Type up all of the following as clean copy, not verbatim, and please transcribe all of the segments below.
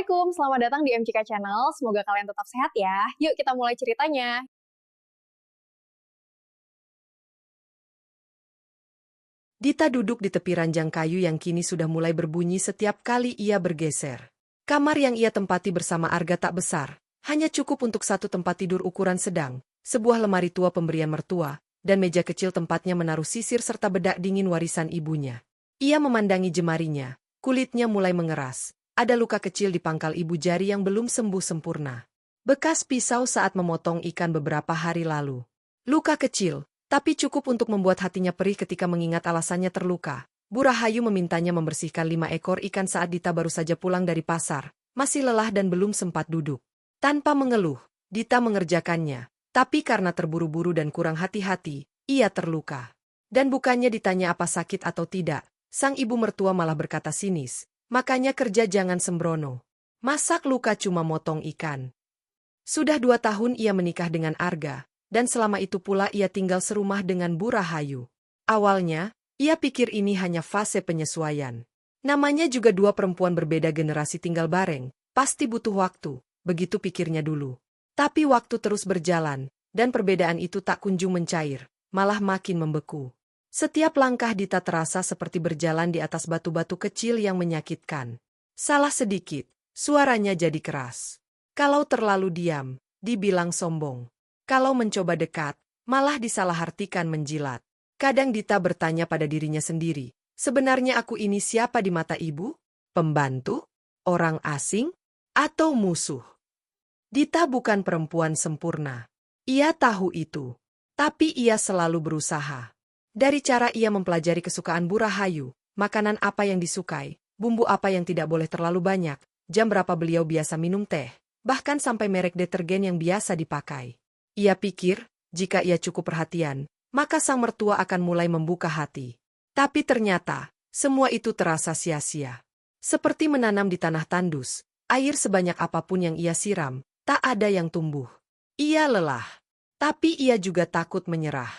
Assalamualaikum, selamat datang di MCK Channel. Semoga kalian tetap sehat ya. Yuk kita mulai ceritanya. Dita duduk di tepi ranjang kayu yang kini sudah mulai berbunyi setiap kali ia bergeser. Kamar yang ia tempati bersama Arga tak besar, hanya cukup untuk satu tempat tidur ukuran sedang, sebuah lemari tua pemberian mertua, dan meja kecil tempatnya menaruh sisir serta bedak dingin warisan ibunya. Ia memandangi jemarinya, kulitnya mulai mengeras, ada luka kecil di pangkal ibu jari yang belum sembuh sempurna. Bekas pisau saat memotong ikan beberapa hari lalu. Luka kecil, tapi cukup untuk membuat hatinya perih ketika mengingat alasannya terluka. Bu Rahayu memintanya membersihkan 5 ekor ikan saat Dita baru saja pulang dari pasar, masih lelah dan belum sempat duduk. Tanpa mengeluh, Dita mengerjakannya, tapi karena terburu-buru dan kurang hati-hati, ia terluka. Dan bukannya ditanya apa sakit atau tidak, sang ibu mertua malah berkata sinis, makanya kerja jangan sembrono. Masak luka cuma motong ikan. Sudah 2 tahun ia menikah dengan Arga, dan selama itu pula ia tinggal serumah dengan Bu Rahayu. Awalnya, ia pikir ini hanya fase penyesuaian. Namanya juga 2 perempuan berbeda generasi tinggal bareng, pasti butuh waktu, begitu pikirnya dulu. Tapi waktu terus berjalan, dan perbedaan itu tak kunjung mencair, malah makin membeku. Setiap langkah Dita terasa seperti berjalan di atas batu-batu kecil yang menyakitkan. Salah sedikit, suaranya jadi keras. Kalau terlalu diam, dibilang sombong. Kalau mencoba dekat, malah disalahartikan menjilat. Kadang Dita bertanya pada dirinya sendiri, sebenarnya aku ini siapa di mata ibu? Pembantu? Orang asing? Atau musuh? Dita bukan perempuan sempurna. Ia tahu itu. Tapi ia selalu berusaha. Dari cara ia mempelajari kesukaan Bu Rahayu, makanan apa yang disukai, bumbu apa yang tidak boleh terlalu banyak, jam berapa beliau biasa minum teh, bahkan sampai merek detergen yang biasa dipakai. Ia pikir, jika ia cukup perhatian, maka sang mertua akan mulai membuka hati. Tapi ternyata, semua itu terasa sia-sia. Seperti menanam di tanah tandus, air sebanyak apapun yang ia siram, tak ada yang tumbuh. Ia lelah. Tapi ia juga takut menyerah.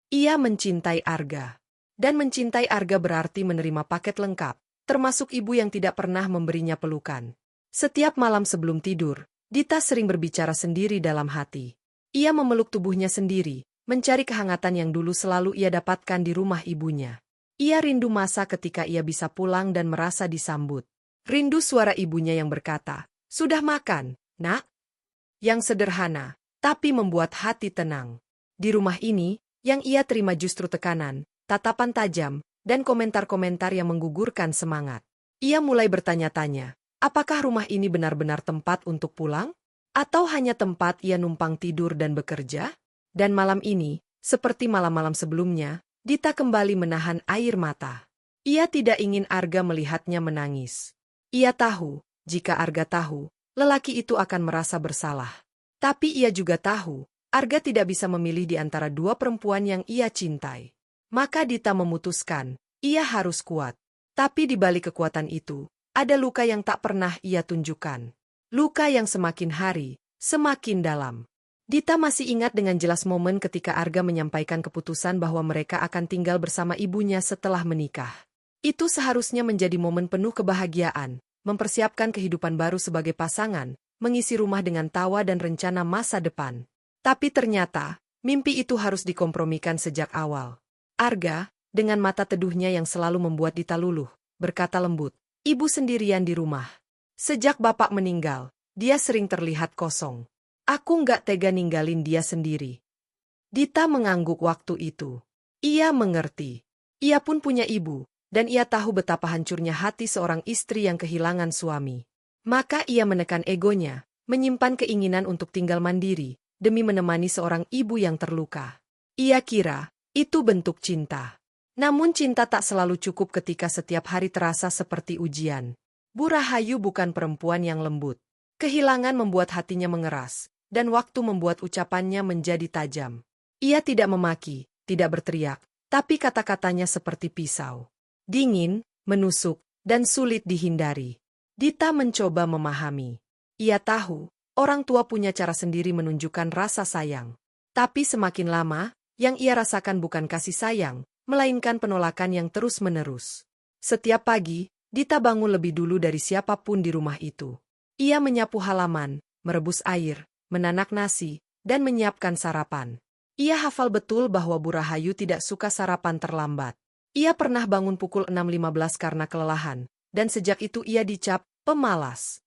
Ia mencintai Arga. Dan mencintai Arga berarti menerima paket lengkap, termasuk ibu yang tidak pernah memberinya pelukan. Setiap malam sebelum tidur, Dita sering berbicara sendiri dalam hati. Ia memeluk tubuhnya sendiri, mencari kehangatan yang dulu selalu ia dapatkan di rumah ibunya. Ia rindu masa ketika ia bisa pulang dan merasa disambut. Rindu suara ibunya yang berkata, "Sudah makan, Nak?" Yang sederhana, tapi membuat hati tenang. Di rumah ini, yang ia terima justru tekanan, tatapan tajam, dan komentar-komentar yang menggugurkan semangat. Ia mulai bertanya-tanya, apakah rumah ini benar-benar tempat untuk pulang? Atau hanya tempat ia numpang tidur dan bekerja? Dan malam ini, seperti malam-malam sebelumnya, Dita kembali menahan air mata. Ia tidak ingin Arga melihatnya menangis. Ia tahu, jika Arga tahu, lelaki itu akan merasa bersalah. Tapi ia juga tahu, Arga tidak bisa memilih di antara 2 perempuan yang ia cintai. Maka Dita memutuskan, ia harus kuat. Tapi di balik kekuatan itu, ada luka yang tak pernah ia tunjukkan. Luka yang semakin hari, semakin dalam. Dita masih ingat dengan jelas momen ketika Arga menyampaikan keputusan bahwa mereka akan tinggal bersama ibunya setelah menikah. Itu seharusnya menjadi momen penuh kebahagiaan, mempersiapkan kehidupan baru sebagai pasangan, mengisi rumah dengan tawa dan rencana masa depan. Tapi ternyata, mimpi itu harus dikompromikan sejak awal. Arga, dengan mata teduhnya yang selalu membuat Dita luluh, berkata lembut, "Ibu sendirian di rumah. Sejak bapak meninggal, dia sering terlihat kosong. Aku nggak tega ninggalin dia sendiri." Dita mengangguk waktu itu. Ia mengerti. Ia pun punya ibu, dan ia tahu betapa hancurnya hati seorang istri yang kehilangan suami. Maka ia menekan egonya, menyimpan keinginan untuk tinggal mandiri, demi menemani seorang ibu yang terluka. Ia kira, itu bentuk cinta. Namun cinta tak selalu cukup ketika setiap hari terasa seperti ujian. Bu Rahayu bukan perempuan yang lembut. Kehilangan membuat hatinya mengeras, dan waktu membuat ucapannya menjadi tajam. Ia tidak memaki, tidak berteriak, tapi kata-katanya seperti pisau. Dingin, menusuk, dan sulit dihindari. Dita mencoba memahami. Ia tahu, orang tua punya cara sendiri menunjukkan rasa sayang. Tapi semakin lama, yang ia rasakan bukan kasih sayang, melainkan penolakan yang terus-menerus. Setiap pagi, Dita bangun lebih dulu dari siapapun di rumah itu. Ia menyapu halaman, merebus air, menanak nasi, dan menyiapkan sarapan. Ia hafal betul bahwa Bu Rahayu tidak suka sarapan terlambat. Ia pernah bangun pukul 6.15 karena kelelahan, dan sejak itu ia dicap pemalas.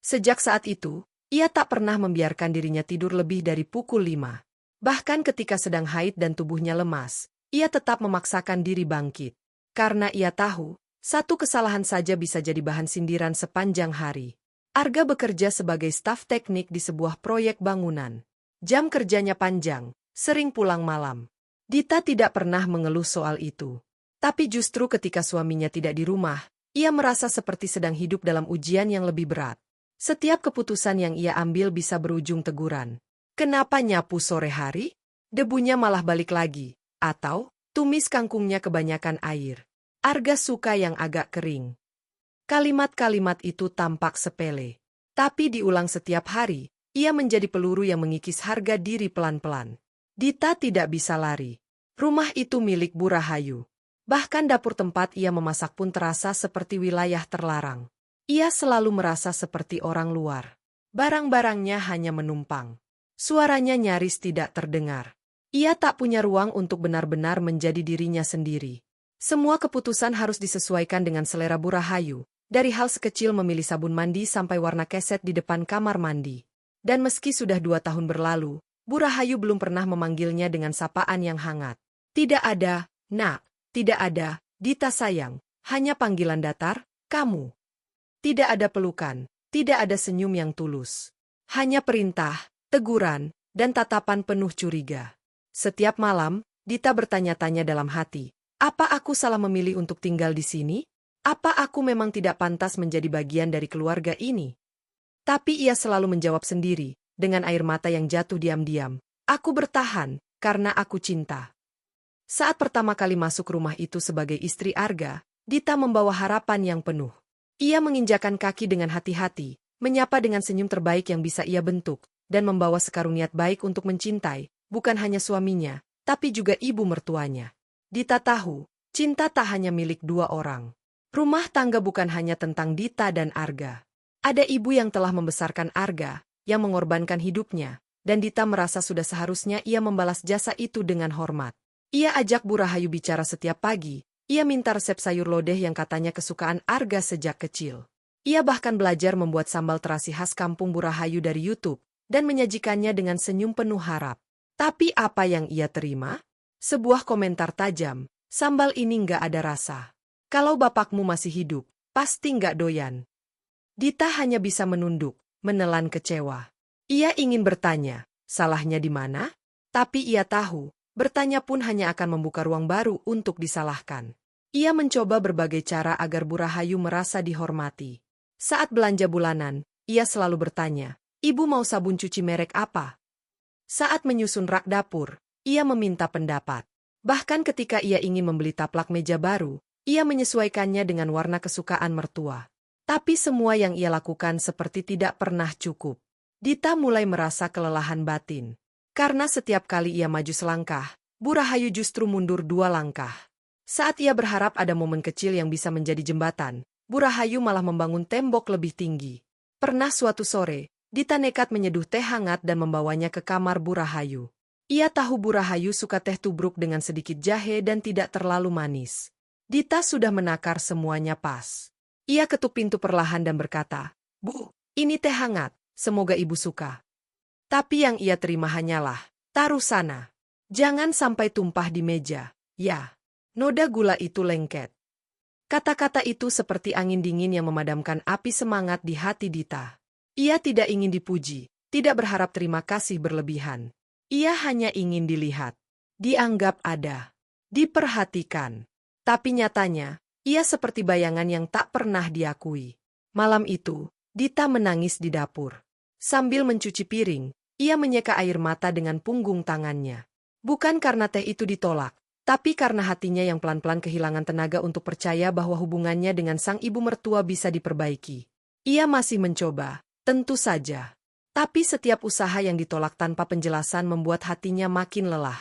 Sejak saat itu, ia tak pernah membiarkan dirinya tidur lebih dari pukul 5. Bahkan ketika sedang haid dan tubuhnya lemas, ia tetap memaksakan diri bangkit. Karena ia tahu, satu kesalahan saja bisa jadi bahan sindiran sepanjang hari. Arga bekerja sebagai staf teknik di sebuah proyek bangunan. Jam kerjanya panjang, sering pulang malam. Dita tidak pernah mengeluh soal itu. Tapi justru ketika suaminya tidak di rumah, ia merasa seperti sedang hidup dalam ujian yang lebih berat. Setiap keputusan yang ia ambil bisa berujung teguran. Kenapa nyapu sore hari? Debunya malah balik lagi. Atau, tumis kangkungnya kebanyakan air. Arga suka yang agak kering. Kalimat-kalimat itu tampak sepele. Tapi diulang setiap hari, ia menjadi peluru yang mengikis harga diri pelan-pelan. Dita tidak bisa lari. Rumah itu milik Bu Rahayu. Bahkan dapur tempat ia memasak pun terasa seperti wilayah terlarang. Ia selalu merasa seperti orang luar. Barang-barangnya hanya menumpang. Suaranya nyaris tidak terdengar. Ia tak punya ruang untuk benar-benar menjadi dirinya sendiri. Semua keputusan harus disesuaikan dengan selera Bu Rahayu, dari hal sekecil memilih sabun mandi sampai warna keset di depan kamar mandi. Dan meski sudah 2 tahun berlalu, Bu Rahayu belum pernah memanggilnya dengan sapaan yang hangat. Tidak ada, nak, tidak ada, Dita sayang, hanya panggilan datar, kamu. Tidak ada pelukan, tidak ada senyum yang tulus. Hanya perintah, teguran, dan tatapan penuh curiga. Setiap malam, Dita bertanya-tanya dalam hati, apa aku salah memilih untuk tinggal di sini? Apa aku memang tidak pantas menjadi bagian dari keluarga ini? Tapi ia selalu menjawab sendiri, dengan air mata yang jatuh diam-diam. Aku bertahan, karena aku cinta. Saat pertama kali masuk rumah itu sebagai istri Arga, Dita membawa harapan yang penuh. Ia menginjakan kaki dengan hati-hati, menyapa dengan senyum terbaik yang bisa ia bentuk, dan membawa sekarung niat baik untuk mencintai, bukan hanya suaminya, tapi juga ibu mertuanya. Dita tahu, cinta tak hanya milik 2 orang. Rumah tangga bukan hanya tentang Dita dan Arga. Ada ibu yang telah membesarkan Arga, yang mengorbankan hidupnya, dan Dita merasa sudah seharusnya ia membalas jasa itu dengan hormat. Ia ajak Bu Rahayu bicara setiap pagi, ia minta resep sayur lodeh yang katanya kesukaan Arga sejak kecil. Ia bahkan belajar membuat sambal terasi khas kampung Bu Rahayu dari YouTube, dan menyajikannya dengan senyum penuh harap. Tapi apa yang ia terima? Sebuah komentar tajam, sambal ini nggak ada rasa. Kalau bapakmu masih hidup, pasti nggak doyan. Dita hanya bisa menunduk, menelan kecewa. Ia ingin bertanya, salahnya di mana? Tapi ia tahu, bertanya pun hanya akan membuka ruang baru untuk disalahkan. Ia mencoba berbagai cara agar Bu Rahayu merasa dihormati. Saat belanja bulanan, ia selalu bertanya, ibu mau sabun cuci merek apa? Saat menyusun rak dapur, ia meminta pendapat. Bahkan ketika ia ingin membeli taplak meja baru, ia menyesuaikannya dengan warna kesukaan mertua. Tapi semua yang ia lakukan seperti tidak pernah cukup. Dita mulai merasa kelelahan batin. Karena setiap kali ia maju selangkah, Bu Rahayu justru mundur 2 langkah. Saat ia berharap ada momen kecil yang bisa menjadi jembatan, Bu Rahayu malah membangun tembok lebih tinggi. Pernah suatu sore, Dita nekat menyeduh teh hangat dan membawanya ke kamar Bu Rahayu. Ia tahu Bu Rahayu suka teh tubruk dengan sedikit jahe dan tidak terlalu manis. Dita sudah menakar semuanya pas. Ia ketuk pintu perlahan dan berkata, Bu, ini teh hangat, semoga ibu suka. Tapi yang ia terima hanyalah, taruh sana. Jangan sampai tumpah di meja, ya. Noda gula itu lengket. Kata-kata itu seperti angin dingin yang memadamkan api semangat di hati Dita. Ia tidak ingin dipuji, tidak berharap terima kasih berlebihan. Ia hanya ingin dilihat, dianggap ada, diperhatikan. Tapi nyatanya, ia seperti bayangan yang tak pernah diakui. Malam itu, Dita menangis di dapur. Sambil mencuci piring, ia menyeka air mata dengan punggung tangannya. Bukan karena teh itu ditolak, tapi karena hatinya yang pelan-pelan kehilangan tenaga untuk percaya bahwa hubungannya dengan sang ibu mertua bisa diperbaiki. Ia masih mencoba, tentu saja. Tapi setiap usaha yang ditolak tanpa penjelasan membuat hatinya makin lelah.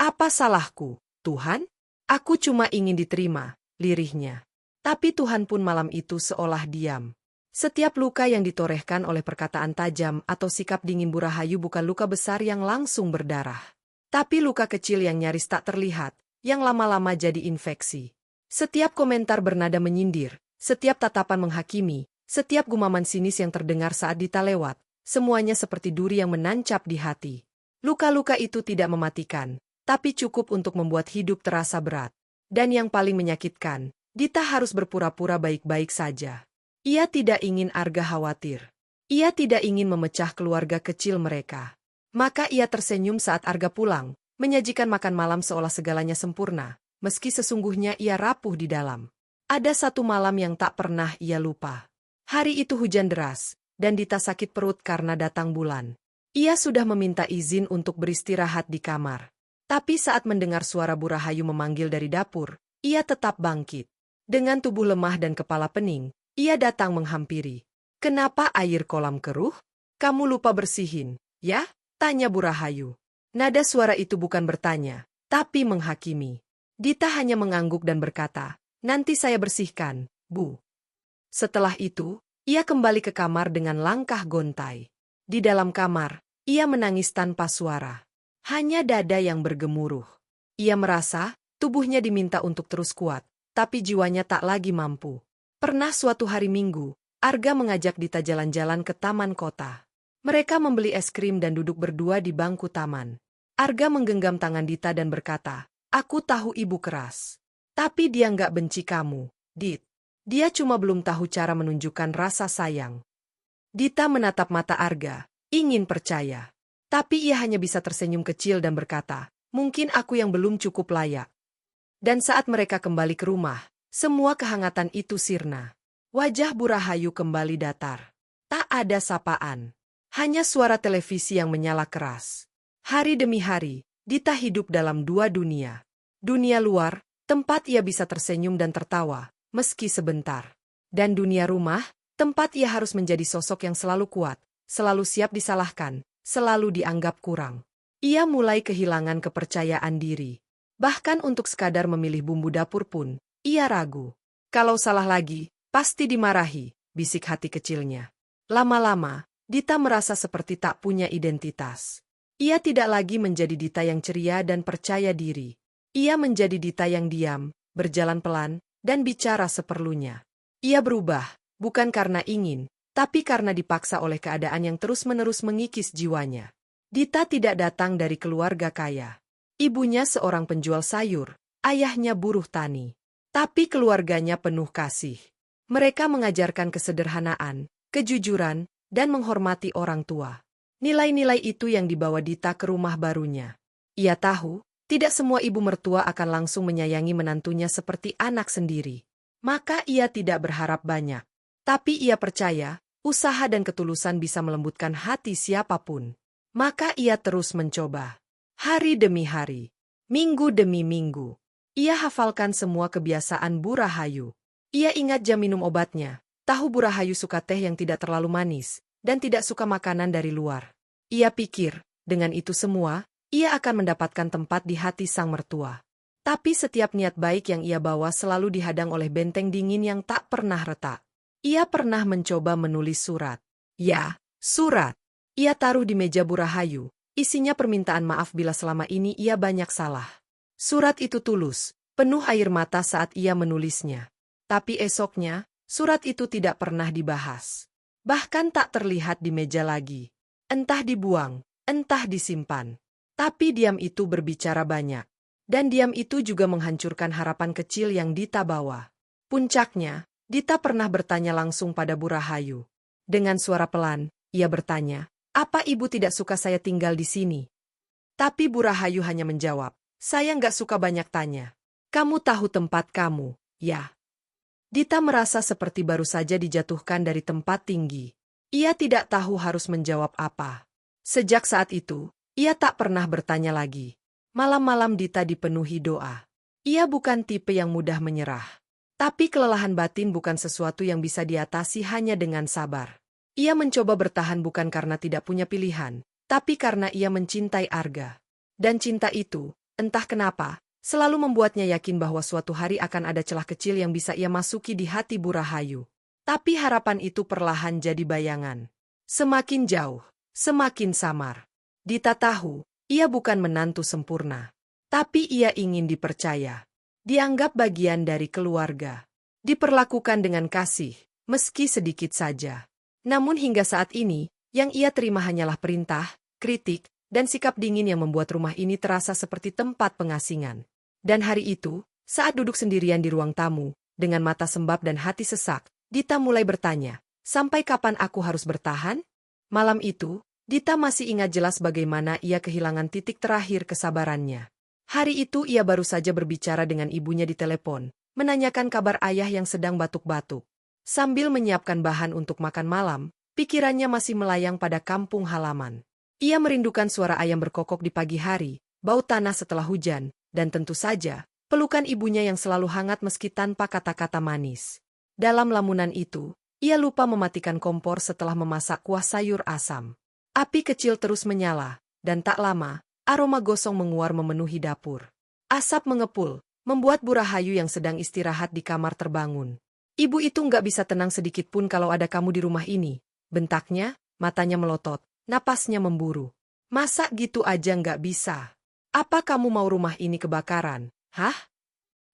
Apa salahku, Tuhan? Aku cuma ingin diterima, lirihnya. Tapi Tuhan pun malam itu seolah diam. Setiap luka yang ditorehkan oleh perkataan tajam atau sikap dingin Bu Rahayu bukan luka besar yang langsung berdarah. Tapi luka kecil yang nyaris tak terlihat, yang lama-lama jadi infeksi. Setiap komentar bernada menyindir, setiap tatapan menghakimi, setiap gumaman sinis yang terdengar saat Dita lewat, semuanya seperti duri yang menancap di hati. Luka-luka itu tidak mematikan, tapi cukup untuk membuat hidup terasa berat. Dan yang paling menyakitkan, Dita harus berpura-pura baik-baik saja. Ia tidak ingin Arga khawatir. Ia tidak ingin memecah keluarga kecil mereka. Maka ia tersenyum saat Arga pulang, menyajikan makan malam seolah segalanya sempurna, meski sesungguhnya ia rapuh di dalam. Ada satu malam yang tak pernah ia lupa. Hari itu hujan deras, dan Dita sakit perut karena datang bulan. Ia sudah meminta izin untuk beristirahat di kamar. Tapi saat mendengar suara Bu Rahayu memanggil dari dapur, ia tetap bangkit. Dengan tubuh lemah dan kepala pening, ia datang menghampiri. "Kenapa air kolam keruh? Kamu lupa bersihin, ya?" tanya Bu Rahayu. Nada suara itu bukan bertanya, tapi menghakimi. Dita hanya mengangguk dan berkata, "Nanti saya bersihkan, Bu." Setelah itu, ia kembali ke kamar dengan langkah gontai. Di dalam kamar, ia menangis tanpa suara. Hanya dada yang bergemuruh. Ia merasa, tubuhnya diminta untuk terus kuat, tapi jiwanya tak lagi mampu. Pernah suatu hari Minggu, Arga mengajak Dita jalan-jalan ke taman kota. Mereka membeli es krim dan duduk berdua di bangku taman. Arga menggenggam tangan Dita dan berkata, "Aku tahu ibu keras. Tapi dia nggak benci kamu, Dit. Dia cuma belum tahu cara menunjukkan rasa sayang." Dita menatap mata Arga, ingin percaya. Tapi ia hanya bisa tersenyum kecil dan berkata, "Mungkin aku yang belum cukup layak." Dan saat mereka kembali ke rumah, semua kehangatan itu sirna. Wajah Bu Rahayu kembali datar. Tak ada sapaan. Hanya suara televisi yang menyala keras. Hari demi hari, Dita hidup dalam dua dunia. Dunia luar, tempat ia bisa tersenyum dan tertawa, meski sebentar. Dan dunia rumah, tempat ia harus menjadi sosok yang selalu kuat, selalu siap disalahkan, selalu dianggap kurang. Ia mulai kehilangan kepercayaan diri. Bahkan untuk sekadar memilih bumbu dapur pun, ia ragu. Kalau salah lagi, pasti dimarahi, bisik hati kecilnya. Lama-lama, Dita merasa seperti tak punya identitas. Ia tidak lagi menjadi Dita yang ceria dan percaya diri. Ia menjadi Dita yang diam, berjalan pelan, dan bicara seperlunya. Ia berubah, bukan karena ingin, tapi karena dipaksa oleh keadaan yang terus-menerus mengikis jiwanya. Dita tidak datang dari keluarga kaya. Ibunya seorang penjual sayur, ayahnya buruh tani. Tapi keluarganya penuh kasih. Mereka mengajarkan kesederhanaan, kejujuran, dan menghormati orang tua. Nilai-nilai itu yang dibawa Dita ke rumah barunya. Ia tahu, tidak semua ibu mertua akan langsung menyayangi menantunya seperti anak sendiri. Maka ia tidak berharap banyak. Tapi ia percaya, usaha dan ketulusan bisa melembutkan hati siapapun. Maka ia terus mencoba. Hari demi hari, minggu demi minggu. Ia hafalkan semua kebiasaan Bu Rahayu. Ia ingat jam minum obatnya, tahu Bu Rahayu suka teh yang tidak terlalu manis, dan tidak suka makanan dari luar. Ia pikir, dengan itu semua, ia akan mendapatkan tempat di hati sang mertua. Tapi setiap niat baik yang ia bawa selalu dihadang oleh benteng dingin yang tak pernah retak. Ia pernah mencoba menulis surat. Ya, surat. Ia taruh di meja Bu Rahayu, isinya permintaan maaf bila selama ini ia banyak salah. Surat itu tulus, penuh air mata saat ia menulisnya. Tapi esoknya, surat itu tidak pernah dibahas. Bahkan tak terlihat di meja lagi. Entah dibuang, entah disimpan. Tapi diam itu berbicara banyak. Dan diam itu juga menghancurkan harapan kecil yang Dita bawa. Puncaknya, Dita pernah bertanya langsung pada Bu Rahayu. Dengan suara pelan, ia bertanya, "Apa ibu tidak suka saya tinggal di sini?" Tapi Bu Rahayu hanya menjawab, "Saya nggak suka banyak tanya. Kamu tahu tempat kamu, ya?" Dita merasa seperti baru saja dijatuhkan dari tempat tinggi. Ia tidak tahu harus menjawab apa. Sejak saat itu, ia tak pernah bertanya lagi. Malam-malam Dita dipenuhi doa. Ia bukan tipe yang mudah menyerah. Tapi kelelahan batin bukan sesuatu yang bisa diatasi hanya dengan sabar. Ia mencoba bertahan bukan karena tidak punya pilihan, tapi karena ia mencintai Arga. Dan cinta itu, entah kenapa, selalu membuatnya yakin bahwa suatu hari akan ada celah kecil yang bisa ia masuki di hati Bu Rahayu. Tapi harapan itu perlahan jadi bayangan. Semakin jauh, semakin samar. Dita tahu, ia bukan menantu sempurna. Tapi ia ingin dipercaya. Dianggap bagian dari keluarga. Diperlakukan dengan kasih, meski sedikit saja. Namun hingga saat ini, yang ia terima hanyalah perintah, kritik, dan sikap dingin yang membuat rumah ini terasa seperti tempat pengasingan. Dan hari itu, saat duduk sendirian di ruang tamu, dengan mata sembab dan hati sesak, Dita mulai bertanya, sampai kapan aku harus bertahan? Malam itu, Dita masih ingat jelas bagaimana ia kehilangan titik terakhir kesabarannya. Hari itu ia baru saja berbicara dengan ibunya di telepon, menanyakan kabar ayah yang sedang batuk-batuk. Sambil menyiapkan bahan untuk makan malam, pikirannya masih melayang pada kampung halaman. Ia merindukan suara ayam berkokok di pagi hari, bau tanah setelah hujan, dan tentu saja, pelukan ibunya yang selalu hangat meski tanpa kata-kata manis. Dalam lamunan itu, ia lupa mematikan kompor setelah memasak kuah sayur asam. Api kecil terus menyala, dan tak lama, aroma gosong menguar memenuhi dapur. Asap mengepul, membuat Bu Rahayu yang sedang istirahat di kamar terbangun. Ibu itu nggak bisa tenang sedikit pun kalau ada kamu di rumah ini, bentaknya, matanya melotot. Napasnya memburu. Masa gitu aja nggak bisa? Apa kamu mau rumah ini kebakaran? Hah?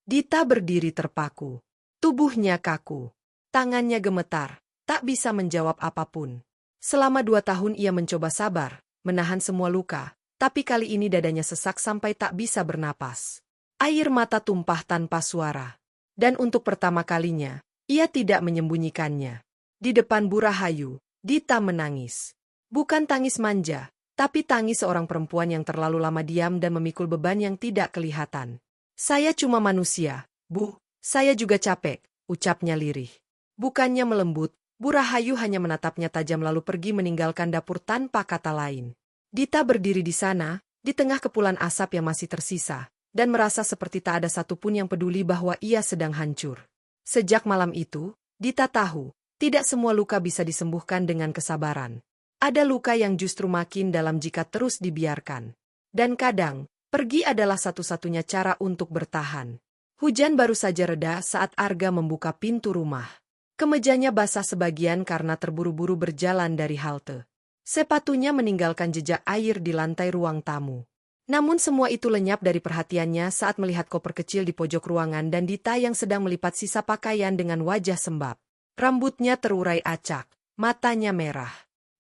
Dita berdiri terpaku. Tubuhnya kaku. Tangannya gemetar. Tak bisa menjawab apapun. Selama 2 tahun ia mencoba sabar, menahan semua luka. Tapi kali ini dadanya sesak sampai tak bisa bernapas. Air mata tumpah tanpa suara. Dan untuk pertama kalinya, ia tidak menyembunyikannya. Di depan Bu Rahayu, Dita menangis. Bukan tangis manja, tapi tangis seorang perempuan yang terlalu lama diam dan memikul beban yang tidak kelihatan. Saya cuma manusia, Bu. Saya juga capek, ucapnya lirih. Bukannya melembut, Bu Rahayu hanya menatapnya tajam lalu pergi meninggalkan dapur tanpa kata lain. Dita berdiri di sana, di tengah kepulan asap yang masih tersisa, dan merasa seperti tak ada satupun yang peduli bahwa ia sedang hancur. Sejak malam itu, Dita tahu, tidak semua luka bisa disembuhkan dengan kesabaran. Ada luka yang justru makin dalam jika terus dibiarkan. Dan kadang, pergi adalah satu-satunya cara untuk bertahan. Hujan baru saja reda saat Arga membuka pintu rumah. Kemejanya basah sebagian karena terburu-buru berjalan dari halte. Sepatunya meninggalkan jejak air di lantai ruang tamu. Namun semua itu lenyap dari perhatiannya saat melihat koper kecil di pojok ruangan dan Dita yang sedang melipat sisa pakaian dengan wajah sembab. Rambutnya terurai acak, matanya merah.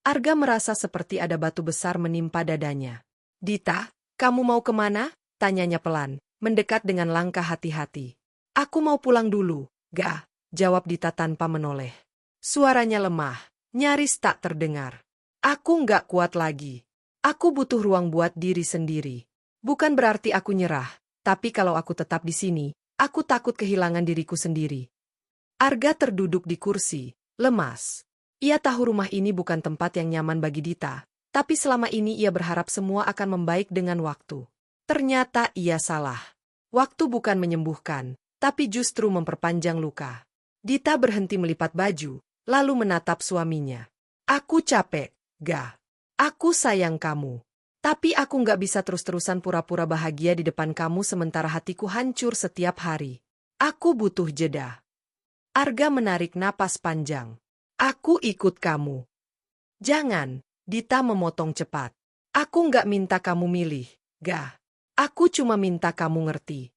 Arga merasa seperti ada batu besar menimpa dadanya. Dita, kamu mau kemana? Tanyanya pelan, mendekat dengan langkah hati-hati. Aku mau pulang dulu, Ga, jawab Dita tanpa menoleh. Suaranya lemah, nyaris tak terdengar. Aku nggak kuat lagi. Aku butuh ruang buat diri sendiri. Bukan berarti aku nyerah, tapi kalau aku tetap di sini, aku takut kehilangan diriku sendiri. Arga terduduk di kursi, lemas. Ia tahu rumah ini bukan tempat yang nyaman bagi Dita, tapi selama ini ia berharap semua akan membaik dengan waktu. Ternyata ia salah. Waktu bukan menyembuhkan, tapi justru memperpanjang luka. Dita berhenti melipat baju, lalu menatap suaminya. Aku capek, Ga. Aku sayang kamu. Tapi aku nggak bisa terus-terusan pura-pura bahagia di depan kamu sementara hatiku hancur setiap hari. Aku butuh jeda. Arga menarik napas panjang. Aku ikut kamu. Jangan, Dita memotong cepat. Aku nggak minta kamu milih, Ga. Aku cuma minta kamu ngerti.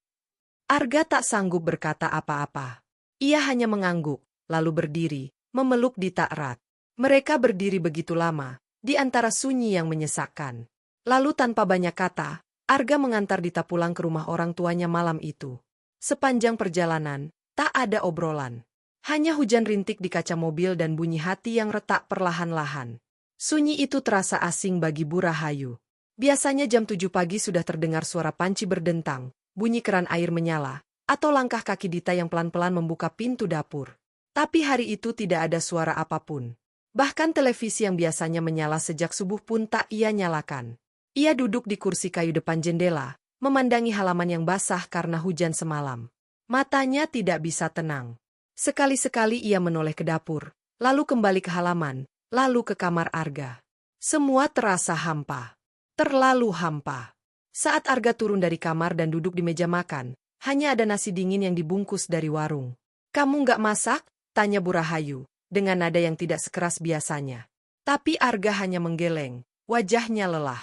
Arga tak sanggup berkata apa-apa. Ia hanya mengangguk, lalu berdiri, memeluk Dita erat. Mereka berdiri begitu lama, di antara sunyi yang menyesakkan. Lalu tanpa banyak kata, Arga mengantar Dita pulang ke rumah orang tuanya malam itu. Sepanjang perjalanan, tak ada obrolan. Hanya hujan rintik di kaca mobil dan bunyi hati yang retak perlahan-lahan. Sunyi itu terasa asing bagi Bu Rahayu. Biasanya jam 7 pagi sudah terdengar suara panci berdentang, bunyi keran air menyala, atau langkah kaki Dita yang pelan-pelan membuka pintu dapur. Tapi hari itu tidak ada suara apapun. Bahkan televisi yang biasanya menyala sejak subuh pun tak ia nyalakan. Ia duduk di kursi kayu depan jendela, memandangi halaman yang basah karena hujan semalam. Matanya tidak bisa tenang. Sekali-sekali ia menoleh ke dapur, lalu kembali ke halaman, lalu ke kamar Arga. Semua terasa hampa. Terlalu hampa. Saat Arga turun dari kamar dan duduk di meja makan, hanya ada nasi dingin yang dibungkus dari warung. Kamu nggak masak? Tanya Bu Rahayu, dengan nada yang tidak sekeras biasanya. Tapi Arga hanya menggeleng, wajahnya lelah.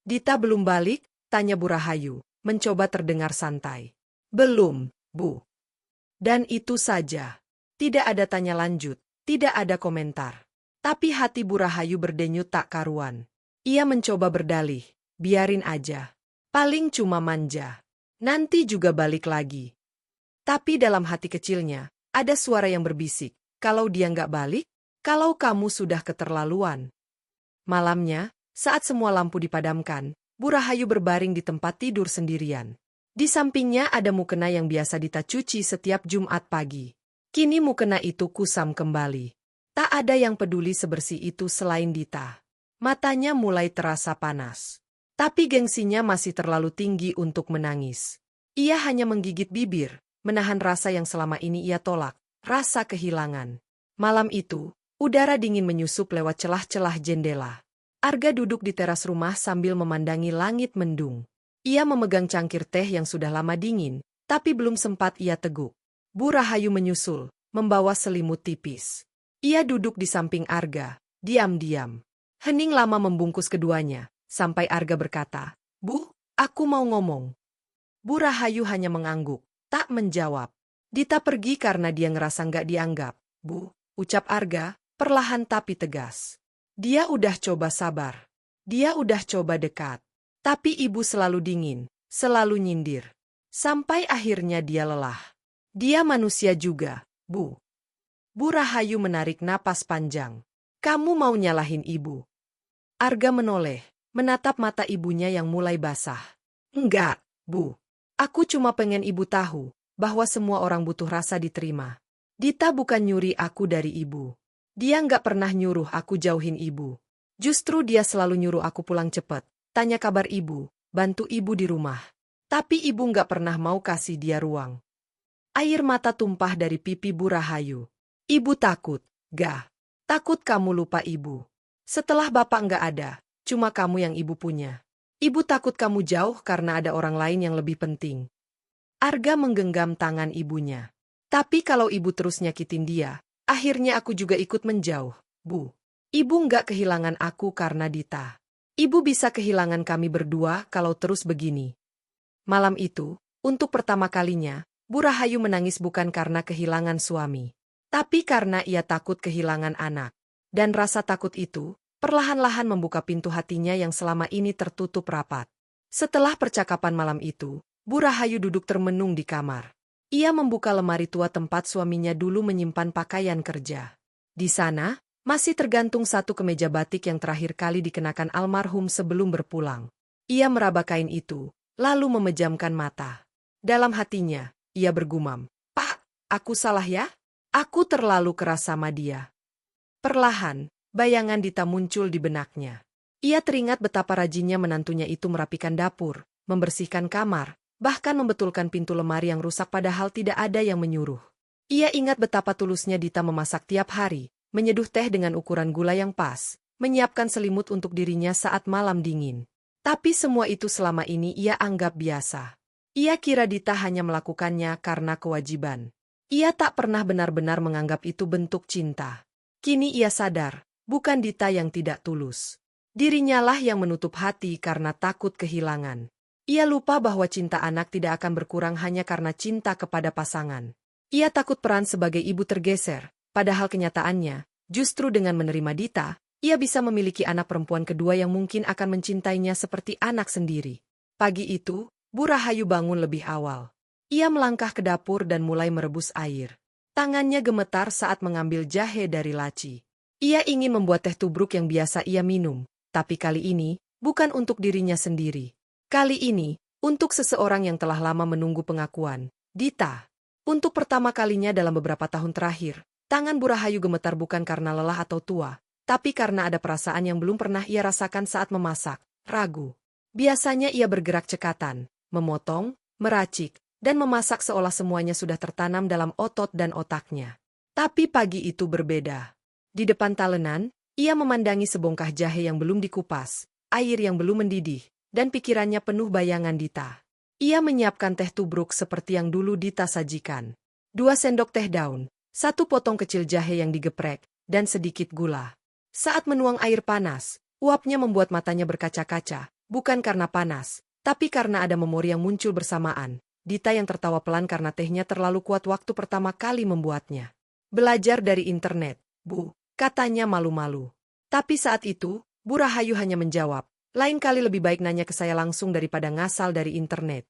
Dita belum balik? Tanya Bu Rahayu, mencoba terdengar santai. Belum, Bu. Dan itu saja. Tidak ada tanya lanjut, tidak ada komentar. Tapi hati Bu Rahayu berdenyut tak karuan. Ia mencoba berdalih, biarin aja. Paling cuma manja. Nanti juga balik lagi. Tapi dalam hati kecilnya, ada suara yang berbisik. Kalau dia nggak balik, kalau kamu sudah keterlaluan. Malamnya, saat semua lampu dipadamkan, Bu Rahayu berbaring di tempat tidur sendirian. Di sampingnya ada mukena yang biasa Dita cuci setiap Jumat pagi. Kini mukena itu kusam kembali. Tak ada yang peduli sebersih itu selain Dita. Matanya mulai terasa panas. Tapi gengsinya masih terlalu tinggi untuk menangis. Ia hanya menggigit bibir, menahan rasa yang selama ini ia tolak, rasa kehilangan. Malam itu, udara dingin menyusup lewat celah-celah jendela. Arga duduk di teras rumah sambil memandangi langit mendung. Ia memegang cangkir teh yang sudah lama dingin, tapi belum sempat ia teguk. Bu Rahayu menyusul, membawa selimut tipis. Ia duduk di samping Arga, diam-diam. Hening lama membungkus keduanya, sampai Arga berkata, "Bu, aku mau ngomong." Bu Rahayu hanya mengangguk, tak menjawab. Dita pergi karena dia ngerasa nggak dianggap. "Bu," ucap Arga, perlahan tapi tegas. Dia udah coba sabar. Dia udah coba dekat. Tapi ibu selalu dingin, selalu nyindir. Sampai akhirnya dia lelah. Dia manusia juga, Bu. Bu Rahayu menarik napas panjang. "Kamu mau nyalahin ibu?" Arga menoleh, menatap mata ibunya yang mulai basah. "Enggak, Bu. Aku cuma pengen ibu tahu bahwa semua orang butuh rasa diterima. Dita bukan nyuri aku dari ibu. Dia nggak pernah nyuruh aku jauhin ibu. Justru dia selalu nyuruh aku pulang cepat. Tanya kabar ibu, bantu ibu di rumah. Tapi ibu nggak pernah mau kasih dia ruang." Air mata tumpah dari pipi Bu Rahayu. "Ibu takut, gak? Takut kamu lupa ibu. Setelah bapak nggak ada, cuma kamu yang ibu punya. Ibu takut kamu jauh karena ada orang lain yang lebih penting." Arga menggenggam tangan ibunya. "Tapi kalau ibu terus nyakitin dia, akhirnya aku juga ikut menjauh, Bu. Ibu nggak kehilangan aku karena Dita. Ibu bisa kehilangan kami berdua kalau terus begini." Malam itu, untuk pertama kalinya, Bu Rahayu menangis bukan karena kehilangan suami, tapi karena ia takut kehilangan anak. Dan rasa takut itu, perlahan-lahan membuka pintu hatinya yang selama ini tertutup rapat. Setelah percakapan malam itu, Bu Rahayu duduk termenung di kamar. Ia membuka lemari tua tempat suaminya dulu menyimpan pakaian kerja. Di sana, masih tergantung satu kemeja batik yang terakhir kali dikenakan almarhum sebelum berpulang. Ia meraba kain itu, lalu memejamkan mata. Dalam hatinya, ia bergumam, "Pak, aku salah ya? Aku terlalu keras sama dia." Perlahan, bayangan Dita muncul di benaknya. Ia teringat betapa rajinnya menantunya itu merapikan dapur, membersihkan kamar, bahkan membetulkan pintu lemari yang rusak padahal tidak ada yang menyuruh. Ia ingat betapa tulusnya Dita memasak tiap hari, menyeduh teh dengan ukuran gula yang pas, menyiapkan selimut untuk dirinya saat malam dingin. Tapi semua itu selama ini ia anggap biasa. Ia kira Dita hanya melakukannya karena kewajiban. Ia tak pernah benar-benar menganggap itu bentuk cinta. Kini ia sadar, bukan Dita yang tidak tulus. Dirinya lah yang menutup hati karena takut kehilangan. Ia lupa bahwa cinta anak tidak akan berkurang hanya karena cinta kepada pasangan. Ia takut peran sebagai ibu tergeser. Padahal kenyataannya, justru dengan menerima Dita, ia bisa memiliki anak perempuan kedua yang mungkin akan mencintainya seperti anak sendiri. Pagi itu, Bu Rahayu bangun lebih awal. Ia melangkah ke dapur dan mulai merebus air. Tangannya gemetar saat mengambil jahe dari laci. Ia ingin membuat teh tubruk yang biasa ia minum, tapi kali ini, bukan untuk dirinya sendiri. Kali ini, untuk seseorang yang telah lama menunggu pengakuan, Dita. Untuk pertama kalinya dalam beberapa tahun terakhir, tangan Bu Rahayu gemetar bukan karena lelah atau tua, tapi karena ada perasaan yang belum pernah ia rasakan saat memasak, ragu. Biasanya ia bergerak cekatan, memotong, meracik, dan memasak seolah semuanya sudah tertanam dalam otot dan otaknya. Tapi pagi itu berbeda. Di depan talenan, ia memandangi sebongkah jahe yang belum dikupas, air yang belum mendidih, dan pikirannya penuh bayangan Dita. Ia menyiapkan teh tubruk seperti yang dulu Dita sajikan. 2 sendok teh daun, 1 potong kecil jahe yang digeprek, dan sedikit gula. Saat menuang air panas, uapnya membuat matanya berkaca-kaca, bukan karena panas, tapi karena ada memori yang muncul bersamaan. Dita yang tertawa pelan karena tehnya terlalu kuat waktu pertama kali membuatnya. Belajar dari internet, Bu, katanya malu-malu. Tapi saat itu, Bu Rahayu hanya menjawab, lain kali lebih baik nanya ke saya langsung daripada ngasal dari internet.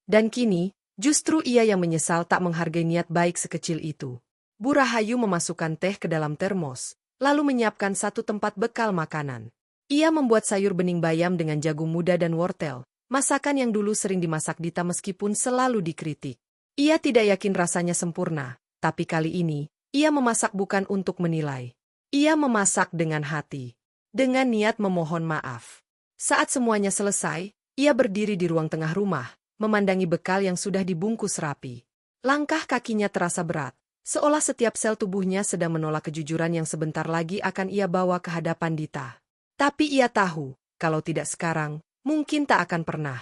Dan kini, justru ia yang menyesal tak menghargai niat baik sekecil itu. Bu Rahayu memasukkan teh ke dalam termos, lalu menyiapkan 1 tempat bekal makanan. Ia membuat sayur bening bayam dengan jagung muda dan wortel, masakan yang dulu sering dimasak Dita meskipun selalu dikritik. Ia tidak yakin rasanya sempurna, tapi kali ini, ia memasak bukan untuk menilai. Ia memasak dengan hati, dengan niat memohon maaf. Saat semuanya selesai, ia berdiri di ruang tengah rumah, memandangi bekal yang sudah dibungkus rapi. Langkah kakinya terasa berat, seolah setiap sel tubuhnya sedang menolak kejujuran yang sebentar lagi akan ia bawa ke hadapan Dita. Tapi ia tahu, kalau tidak sekarang, mungkin tak akan pernah.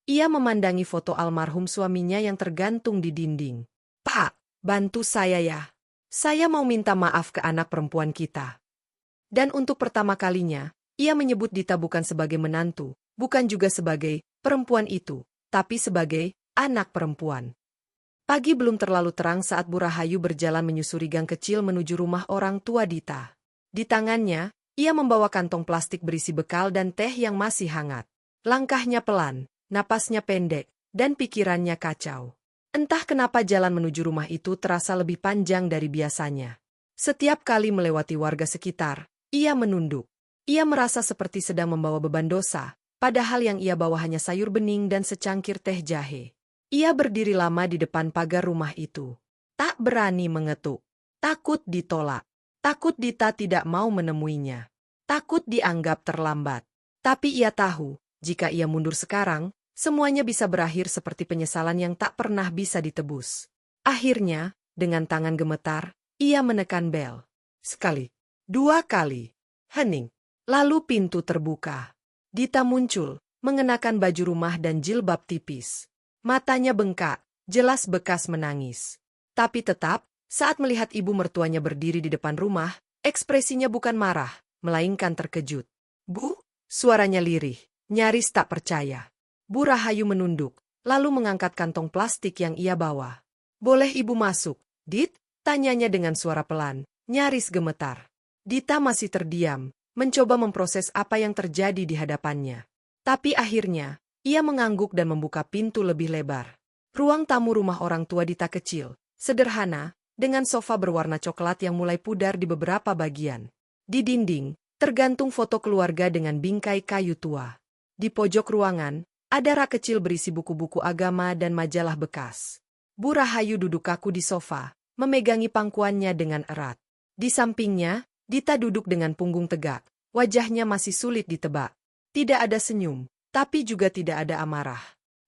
Ia memandangi foto almarhum suaminya yang tergantung di dinding. Pak, bantu saya ya. Saya mau minta maaf ke anak perempuan kita. Dan untuk pertama kalinya, ia menyebut Dita bukan sebagai menantu, bukan juga sebagai perempuan itu, tapi sebagai anak perempuan. Pagi belum terlalu terang saat Bu Rahayu berjalan menyusuri gang kecil menuju rumah orang tua Dita. Di tangannya, ia membawa kantong plastik berisi bekal dan teh yang masih hangat. Langkahnya pelan, napasnya pendek, dan pikirannya kacau. Entah kenapa jalan menuju rumah itu terasa lebih panjang dari biasanya. Setiap kali melewati warga sekitar, ia menunduk. Ia merasa seperti sedang membawa beban dosa, padahal yang ia bawa hanya sayur bening dan secangkir teh jahe. Ia berdiri lama di depan pagar rumah itu. Tak berani mengetuk. Takut ditolak. Takut Dita tidak mau menemuinya. Takut dianggap terlambat. Tapi ia tahu, jika ia mundur sekarang, semuanya bisa berakhir seperti penyesalan yang tak pernah bisa ditebus. Akhirnya, dengan tangan gemetar, ia menekan bel. Sekali, 2 kali. Hening. Lalu pintu terbuka. Dita muncul, mengenakan baju rumah dan jilbab tipis. Matanya bengkak, jelas bekas menangis. Tapi tetap, saat melihat ibu mertuanya berdiri di depan rumah, ekspresinya bukan marah, melainkan terkejut. Bu, suaranya lirih, nyaris tak percaya. Bu Rahayu menunduk, lalu mengangkat kantong plastik yang ia bawa. Boleh ibu masuk, Dit? Tanyanya dengan suara pelan, nyaris gemetar. Dita masih terdiam, mencoba memproses apa yang terjadi di hadapannya. Tapi akhirnya, ia mengangguk dan membuka pintu lebih lebar. Ruang tamu rumah orang tua Dita kecil, sederhana, dengan sofa berwarna coklat yang mulai pudar di beberapa bagian. Di dinding, tergantung foto keluarga dengan bingkai kayu tua. Di pojok ruangan, ada rak kecil berisi buku-buku agama dan majalah bekas. Bu Rahayu duduk kaku di sofa, memegangi pangkuannya dengan erat. Di sampingnya, Dita duduk dengan punggung tegak, wajahnya masih sulit ditebak. Tidak ada senyum, tapi juga tidak ada amarah.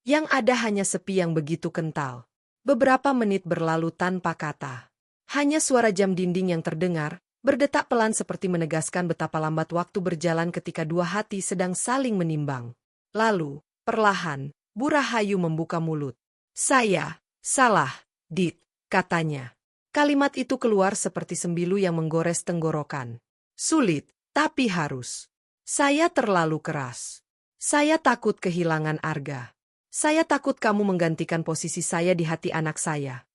Yang ada hanya sepi yang begitu kental. Beberapa menit berlalu tanpa kata. Hanya suara jam dinding yang terdengar, berdetak pelan seperti menegaskan betapa lambat waktu berjalan ketika dua hati sedang saling menimbang. Lalu, perlahan, Bu Rahayu membuka mulut. Saya, salah, Dit, katanya. Kalimat itu keluar seperti sembilu yang menggores tenggorokan. Sulit, tapi harus. Saya terlalu keras. Saya takut kehilangan Arga. Saya takut kamu menggantikan posisi saya di hati anak saya.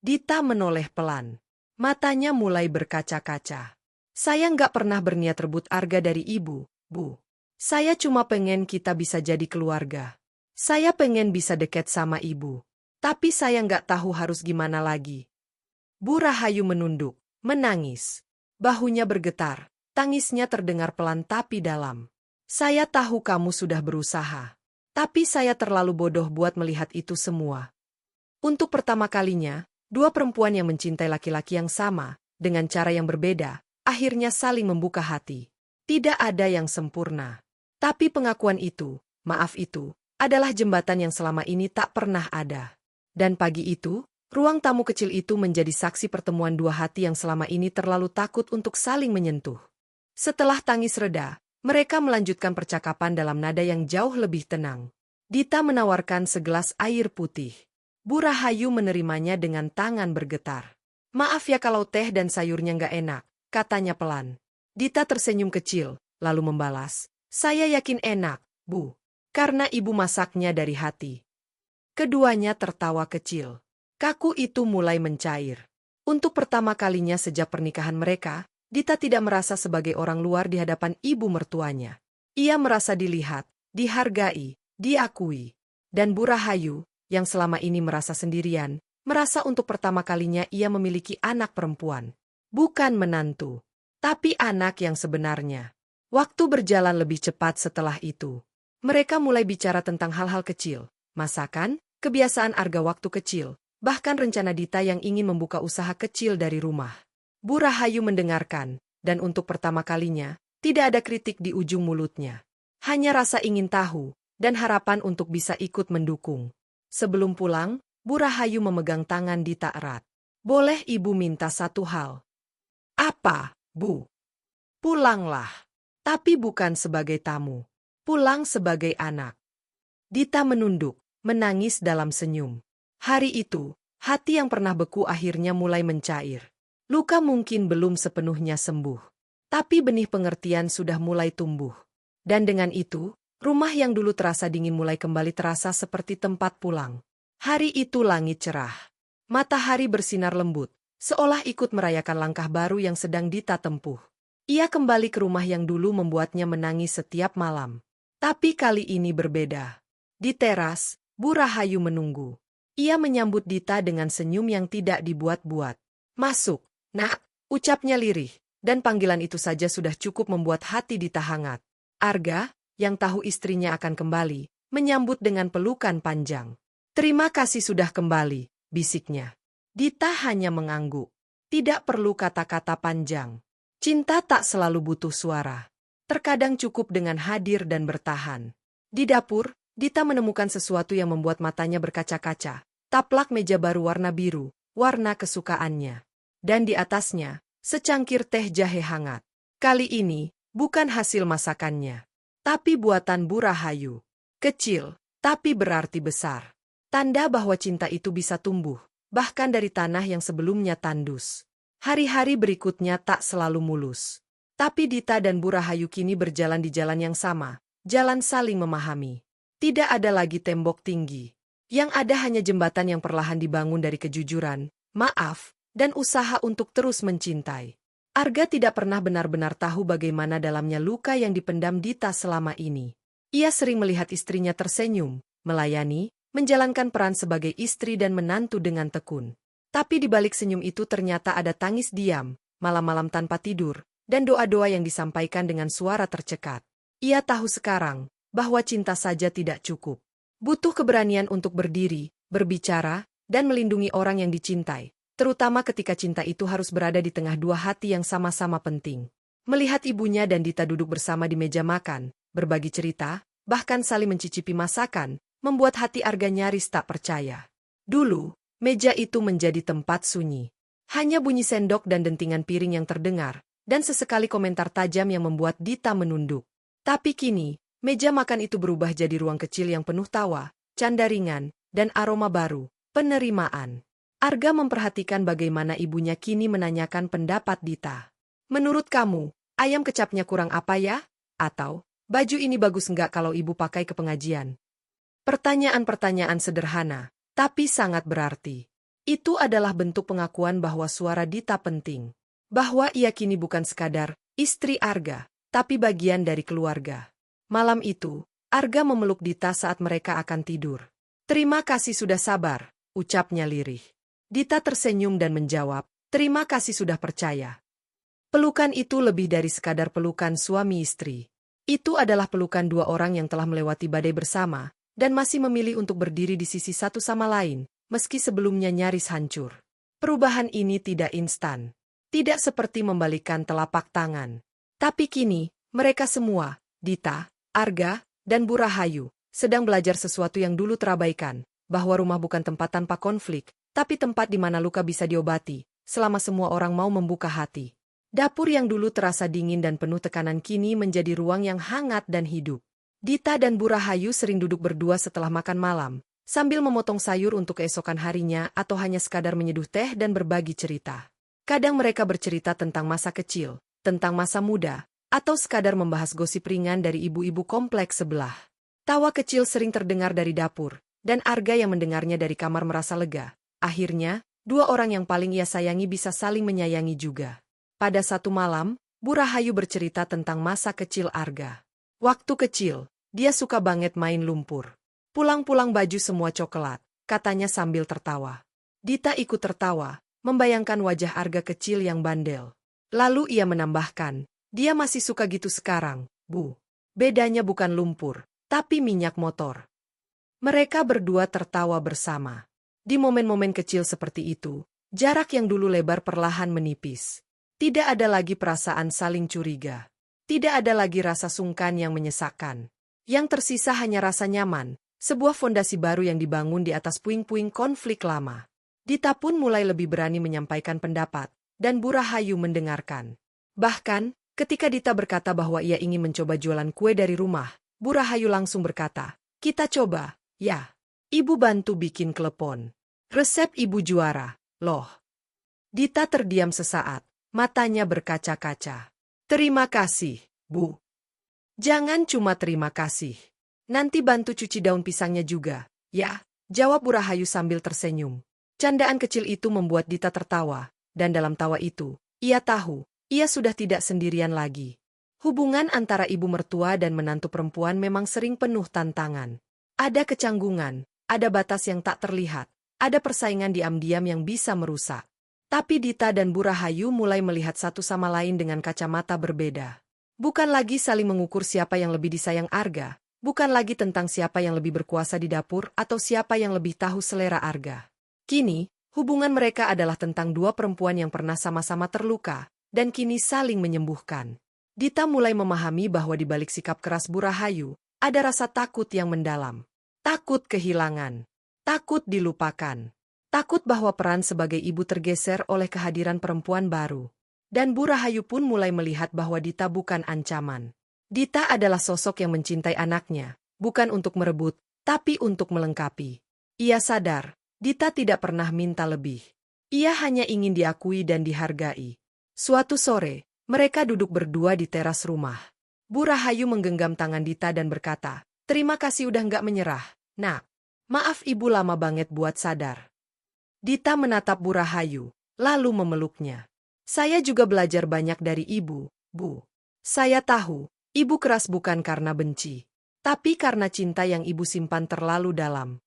Dita menoleh pelan. Matanya mulai berkaca-kaca. Saya nggak pernah berniat rebut Arga dari ibu, Bu. Saya cuma pengen kita bisa jadi keluarga. Saya pengen bisa dekat sama ibu. Tapi saya nggak tahu harus gimana lagi. Bu Rahayu menunduk, menangis. Bahunya bergetar, tangisnya terdengar pelan tapi dalam. Saya tahu kamu sudah berusaha. Tapi saya terlalu bodoh buat melihat itu semua. Untuk pertama kalinya, dua perempuan yang mencintai laki-laki yang sama, dengan cara yang berbeda, akhirnya saling membuka hati. Tidak ada yang sempurna. Tapi pengakuan itu, maaf itu, adalah jembatan yang selama ini tak pernah ada. Dan pagi itu, ruang tamu kecil itu menjadi saksi pertemuan dua hati yang selama ini terlalu takut untuk saling menyentuh. Setelah tangis reda, mereka melanjutkan percakapan dalam nada yang jauh lebih tenang. Dita menawarkan segelas air putih. Bu Rahayu menerimanya dengan tangan bergetar. Maaf ya kalau teh dan sayurnya nggak enak, katanya pelan. Dita tersenyum kecil, lalu membalas, saya yakin enak, Bu. Karena ibu masaknya dari hati. Keduanya tertawa kecil. Kaku itu mulai mencair. Untuk pertama kalinya sejak pernikahan mereka, Dita tidak merasa sebagai orang luar di hadapan ibu mertuanya. Ia merasa dilihat, dihargai, diakui. Dan Bu Rahayu, yang selama ini merasa sendirian, merasa untuk pertama kalinya ia memiliki anak perempuan. Bukan menantu, tapi anak yang sebenarnya. Waktu berjalan lebih cepat setelah itu. Mereka mulai bicara tentang hal-hal kecil, masakan, kebiasaan Arga waktu kecil, bahkan rencana Dita yang ingin membuka usaha kecil dari rumah. Bu Rahayu mendengarkan, dan untuk pertama kalinya, tidak ada kritik di ujung mulutnya. Hanya rasa ingin tahu, dan harapan untuk bisa ikut mendukung. Sebelum pulang, Bu Rahayu memegang tangan Dita erat. Boleh ibu minta satu hal? Apa, Bu? Pulanglah. Tapi bukan sebagai tamu. Pulang sebagai anak. Dita menunduk, menangis dalam senyum. Hari itu, hati yang pernah beku akhirnya mulai mencair. Luka mungkin belum sepenuhnya sembuh. Tapi benih pengertian sudah mulai tumbuh. Dan dengan itu, rumah yang dulu terasa dingin mulai kembali terasa seperti tempat pulang. Hari itu langit cerah. Matahari bersinar lembut, seolah ikut merayakan langkah baru yang sedang Dita tempuh. Ia kembali ke rumah yang dulu membuatnya menangis setiap malam. Tapi kali ini berbeda. Di teras, Bu Rahayu menunggu. Ia menyambut Dita dengan senyum yang tidak dibuat-buat. Masuk, nak, ucapnya lirih, dan panggilan itu saja sudah cukup membuat hati Dita hangat. Arga, yang tahu istrinya akan kembali, menyambut dengan pelukan panjang. Terima kasih sudah kembali, bisiknya. Dita hanya mengangguk. Tidak perlu kata-kata panjang. Cinta tak selalu butuh suara. Terkadang cukup dengan hadir dan bertahan. Di dapur, Dita menemukan sesuatu yang membuat matanya berkaca-kaca. Taplak meja baru warna biru, warna kesukaannya. Dan di atasnya, secangkir teh jahe hangat. Kali ini, bukan hasil masakannya, tapi buatan Bu Rahayu. Kecil, tapi berarti besar. Tanda bahwa cinta itu bisa tumbuh, bahkan dari tanah yang sebelumnya tandus. Hari-hari berikutnya tak selalu mulus. Tapi Dita dan Bu Rahayu kini berjalan di jalan yang sama, jalan saling memahami. Tidak ada lagi tembok tinggi. Yang ada hanya jembatan yang perlahan dibangun dari kejujuran, maaf, dan usaha untuk terus mencintai. Arga tidak pernah benar-benar tahu bagaimana dalamnya luka yang dipendam Dita selama ini. Ia sering melihat istrinya tersenyum, melayani, menjalankan peran sebagai istri dan menantu dengan tekun. Tapi di balik senyum itu ternyata ada tangis diam, malam-malam tanpa tidur, dan doa-doa yang disampaikan dengan suara tercekat. Ia tahu sekarang bahwa cinta saja tidak cukup. Butuh keberanian untuk berdiri, berbicara, dan melindungi orang yang dicintai, terutama ketika cinta itu harus berada di tengah dua hati yang sama-sama penting. Melihat ibunya dan Dita duduk bersama di meja makan, berbagi cerita, bahkan saling mencicipi masakan, membuat hati Arga nyaris tak percaya. Dulu, meja itu menjadi tempat sunyi. Hanya bunyi sendok dan dentingan piring yang terdengar, dan sesekali komentar tajam yang membuat Dita menunduk. Tapi kini, meja makan itu berubah jadi ruang kecil yang penuh tawa, canda ringan, dan aroma baru, penerimaan. Arga memperhatikan bagaimana ibunya kini menanyakan pendapat Dita. Menurut kamu, ayam kecapnya kurang apa ya? Atau, baju ini bagus nggak kalau ibu pakai ke pengajian? Pertanyaan-pertanyaan sederhana, tapi sangat berarti. Itu adalah bentuk pengakuan bahwa suara Dita penting. Bahwa ia kini bukan sekadar istri Arga, tapi bagian dari keluarga. Malam itu, Arga memeluk Dita saat mereka akan tidur. Terima kasih sudah sabar, ucapnya lirih. Dita tersenyum dan menjawab, terima kasih sudah percaya. Pelukan itu lebih dari sekadar pelukan suami istri. Itu adalah pelukan dua orang yang telah melewati badai bersama, dan masih memilih untuk berdiri di sisi satu sama lain, meski sebelumnya nyaris hancur. Perubahan ini tidak instan. Tidak seperti membalikkan telapak tangan. Tapi kini, mereka semua, Dita, Arga, dan Bu Rahayu, sedang belajar sesuatu yang dulu terabaikan, bahwa rumah bukan tempat tanpa konflik, tapi tempat di mana luka bisa diobati, selama semua orang mau membuka hati. Dapur yang dulu terasa dingin dan penuh tekanan kini menjadi ruang yang hangat dan hidup. Dita dan Bu Rahayu sering duduk berdua setelah makan malam, sambil memotong sayur untuk keesokan harinya atau hanya sekadar menyeduh teh dan berbagi cerita. Kadang mereka bercerita tentang masa kecil, tentang masa muda, atau sekadar membahas gosip ringan dari ibu-ibu kompleks sebelah. Tawa kecil sering terdengar dari dapur, dan Arga yang mendengarnya dari kamar merasa lega. Akhirnya, dua orang yang paling ia sayangi bisa saling menyayangi juga. Pada satu malam, Bu Rahayu bercerita tentang masa kecil Arga. Waktu kecil, dia suka banget main lumpur. Pulang-pulang baju semua coklat, katanya sambil tertawa. Dita ikut tertawa, membayangkan wajah Arga kecil yang bandel. Lalu ia menambahkan, dia masih suka gitu sekarang, Bu. Bedanya bukan lumpur, tapi minyak motor. Mereka berdua tertawa bersama. Di momen-momen kecil seperti itu, jarak yang dulu lebar perlahan menipis. Tidak ada lagi perasaan saling curiga. Tidak ada lagi rasa sungkan yang menyesakkan. Yang tersisa hanya rasa nyaman, sebuah fondasi baru yang dibangun di atas puing-puing konflik lama. Dita pun mulai lebih berani menyampaikan pendapat, dan Bu Rahayu mendengarkan. Bahkan, ketika Dita berkata bahwa ia ingin mencoba jualan kue dari rumah, Bu Rahayu langsung berkata, "Kita coba, ya. Ibu bantu bikin klepon. Resep ibu juara, loh." Dita terdiam sesaat. Matanya berkaca-kaca. "Terima kasih, Bu." "Jangan cuma terima kasih. Nanti bantu cuci daun pisangnya juga, ya," jawab Bu Rahayu sambil tersenyum. Candaan kecil itu membuat Dita tertawa, dan dalam tawa itu, ia tahu, ia sudah tidak sendirian lagi. Hubungan antara ibu mertua dan menantu perempuan memang sering penuh tantangan. Ada kecanggungan, ada batas yang tak terlihat, ada persaingan diam-diam yang bisa merusak. Tapi Dita dan Bu Rahayu mulai melihat satu sama lain dengan kacamata berbeda. Bukan lagi saling mengukur siapa yang lebih disayang Arga, bukan lagi tentang siapa yang lebih berkuasa di dapur atau siapa yang lebih tahu selera Arga. Kini, hubungan mereka adalah tentang dua perempuan yang pernah sama-sama terluka, dan kini saling menyembuhkan. Dita mulai memahami bahwa di balik sikap keras Bu Rahayu, ada rasa takut yang mendalam. Takut kehilangan. Takut dilupakan. Takut bahwa peran sebagai ibu tergeser oleh kehadiran perempuan baru. Dan Bu Rahayu pun mulai melihat bahwa Dita bukan ancaman. Dita adalah sosok yang mencintai anaknya, bukan untuk merebut, tapi untuk melengkapi. Ia sadar, Dita tidak pernah minta lebih. Ia hanya ingin diakui dan dihargai. Suatu sore, mereka duduk berdua di teras rumah. Bu Rahayu menggenggam tangan Dita dan berkata, "Terima kasih udah nggak menyerah, Nak. Maaf ibu lama banget buat sadar." Dita menatap Bu Rahayu, lalu memeluknya. "Saya juga belajar banyak dari ibu, Bu. Saya tahu, ibu keras bukan karena benci, tapi karena cinta yang ibu simpan terlalu dalam."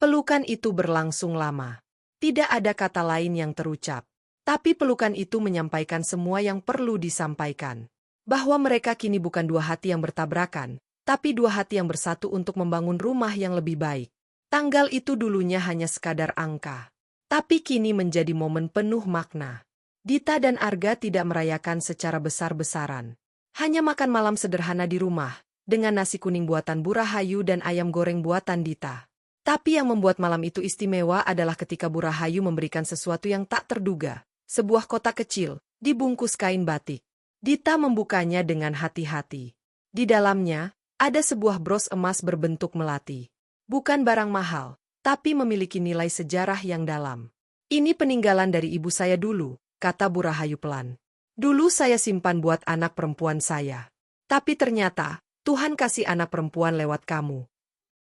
Pelukan itu berlangsung lama. Tidak ada kata lain yang terucap. Tapi pelukan itu menyampaikan semua yang perlu disampaikan. Bahwa mereka kini bukan dua hati yang bertabrakan, tapi dua hati yang bersatu untuk membangun rumah yang lebih baik. Tanggal itu dulunya hanya sekadar angka. Tapi kini menjadi momen penuh makna. Dita dan Arga tidak merayakan secara besar-besaran. Hanya makan malam sederhana di rumah, dengan nasi kuning buatan Bu Rahayu dan ayam goreng buatan Dita. Tapi yang membuat malam itu istimewa adalah ketika Bu Rahayu memberikan sesuatu yang tak terduga, sebuah kotak kecil, dibungkus kain batik. Dita membukanya dengan hati-hati. Di dalamnya, ada sebuah bros emas berbentuk melati. Bukan barang mahal, tapi memiliki nilai sejarah yang dalam. "Ini peninggalan dari ibu saya dulu," kata Bu Rahayu pelan. "Dulu saya simpan buat anak perempuan saya. Tapi ternyata, Tuhan kasih anak perempuan lewat kamu."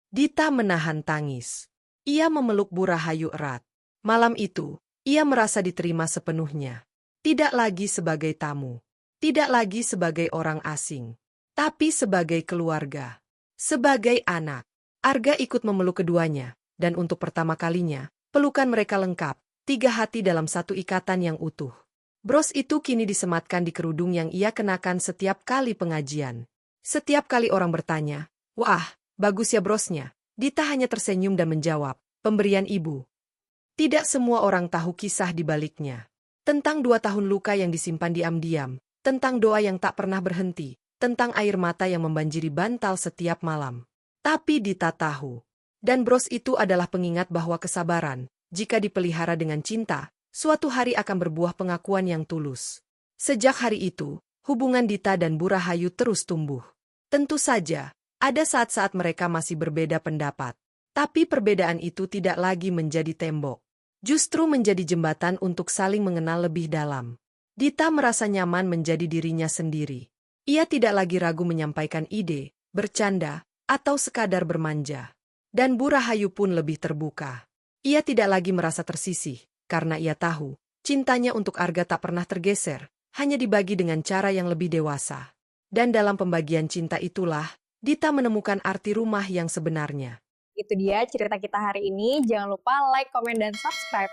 Dita menahan tangis. Ia memeluk Bu Rahayu erat. Malam itu, ia merasa diterima sepenuhnya. Tidak lagi sebagai tamu. Tidak lagi sebagai orang asing. Tapi sebagai keluarga. Sebagai anak. Arga ikut memeluk keduanya. Dan untuk pertama kalinya, pelukan mereka lengkap, tiga hati dalam satu ikatan yang utuh. Bros itu kini disematkan di kerudung yang ia kenakan setiap kali pengajian. Setiap kali orang bertanya, "Wah, bagus ya brosnya." Dita hanya tersenyum dan menjawab, "Pemberian ibu." Tidak semua orang tahu kisah di baliknya. Tentang 2 tahun luka yang disimpan diam-diam, tentang doa yang tak pernah berhenti, tentang air mata yang membanjiri bantal setiap malam. Tapi Dita tahu. Dan bros itu adalah pengingat bahwa kesabaran, jika dipelihara dengan cinta, suatu hari akan berbuah pengakuan yang tulus. Sejak hari itu, hubungan Dita dan Bu Rahayu terus tumbuh. Tentu saja, ada saat-saat mereka masih berbeda pendapat. Tapi perbedaan itu tidak lagi menjadi tembok. Justru menjadi jembatan untuk saling mengenal lebih dalam. Dita merasa nyaman menjadi dirinya sendiri. Ia tidak lagi ragu menyampaikan ide, bercanda, atau sekadar bermanja. Dan Bu Rahayu pun lebih terbuka. Ia tidak lagi merasa tersisih, karena ia tahu, cintanya untuk Arga tak pernah tergeser, hanya dibagi dengan cara yang lebih dewasa. Dan dalam pembagian cinta itulah, Dita menemukan arti rumah yang sebenarnya. Itu dia cerita kita hari ini. Jangan lupa like, komen, dan subscribe.